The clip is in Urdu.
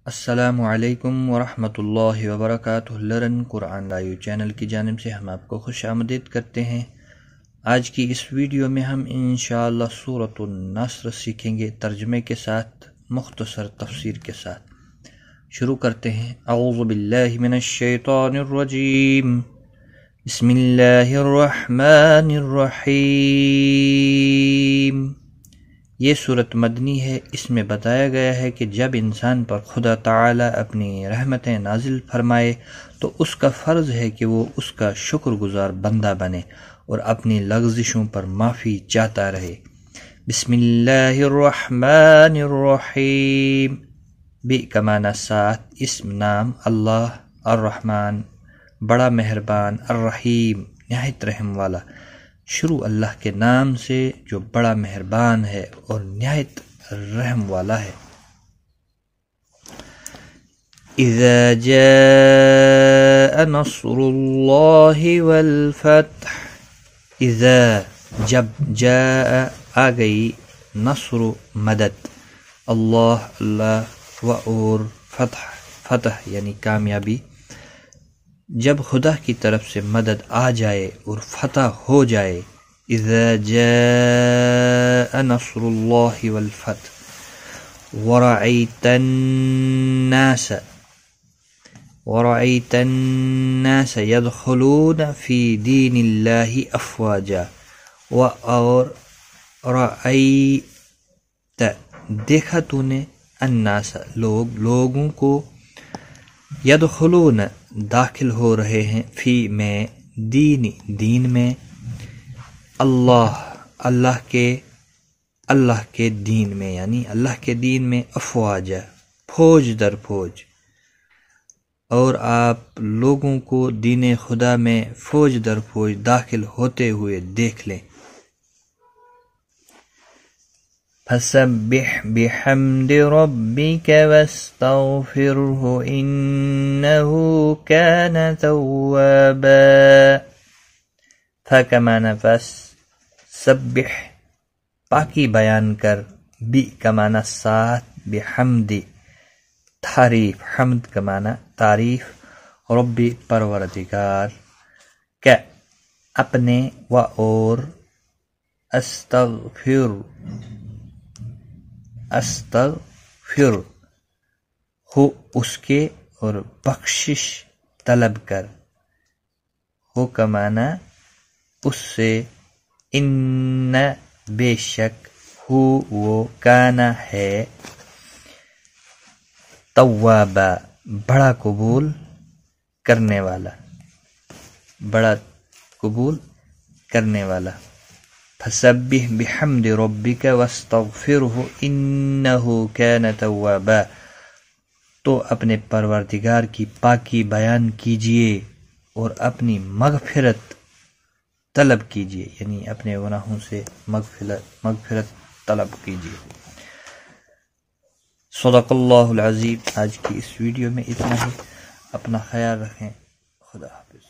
السلام علیکم ورحمۃ اللہ وبرکاتہ۔ لرن قرآن لائیو چینل کی جانب سے ہم آپ کو خوش آمدید کرتے ہیں۔ آج کی اس ویڈیو میں ہم انشاءاللہ سورۃ النصر سیکھیں گے، ترجمے کے ساتھ، مختصر تفسیر کے ساتھ۔ شروع کرتے ہیں۔ اعوذ باللہ من الشیطان الرجیم، بسم اللہ الرحمن الرحیم۔ یہ صورت مدنی ہے۔ اس میں بتایا گیا ہے کہ جب انسان پر خدا تعالی اپنی رحمتیں نازل فرمائے تو اس کا فرض ہے کہ وہ اس کا شکر گزار بندہ بنے اور اپنی لغزشوں پر معافی چاہتا رہے۔ بسم اللہ الرحمن الرحیم، بی کا معنی ساتھ، اسم نام اللہ، الرحمن بڑا مہربان، الرحیم نہایت رحم والا۔ شروع اللہ کے نام سے جو بڑا مہربان ہے اور نہایت رحم والا ہے۔ اذا جاء نصر اللہ والفتح، اذا جب، جاء آ گئی، نصر مدد، اللہ و اور فتح فتح یعنی کامیابی، جب خدا کی طرف سے مدد آ جائے اور فتح ہو جائے۔ اذا جاء نصر اللہ والفتح ورأیت الناس يدخلون فی دین اللہ افواجا، اور رأیت دیکھا تو نے، الناس لوگوں کو، یدخلون داخل ہو رہے ہیں، فی میں، دین میں، اللہ کے دین میں، یعنی اللہ کے دین میں، افواج فوج در فوج، اور آپ لوگوں کو دین خدا میں فوج در فوج داخل ہوتے ہوئے دیکھ لیں۔ فسبح بحمد ربك واستغفره إنه كان توابا، فكما نفس، سبح پاکی بیان کر، بی کا معنی ساتھ، بحمد تعریف، حمد کا معنی تعریف، ربی پروردگار، کا اپنے، و اور، استغفر ہو اس کے، اور بخشش طلب کر، ہو کا معنی اس سے، ان بے شک، ہو وہ، کانا ہے، توابا بڑا قبول کرنے والا، بڑا قبول کرنے والا۔ فسبح بحمد ربك واستغفره انه كان توابا، تو اپنے پروردگار کی پاکی بیان کیجئے اور اپنی مغفرت طلب کیجئے، یعنی اپنے گناہوں سے مغفرت طلب کیجئے۔ صدق اللہ العظیم۔ آج کی اس ویڈیو میں اتنا ہی، اپنا خیال رکھیں، خدا حافظ۔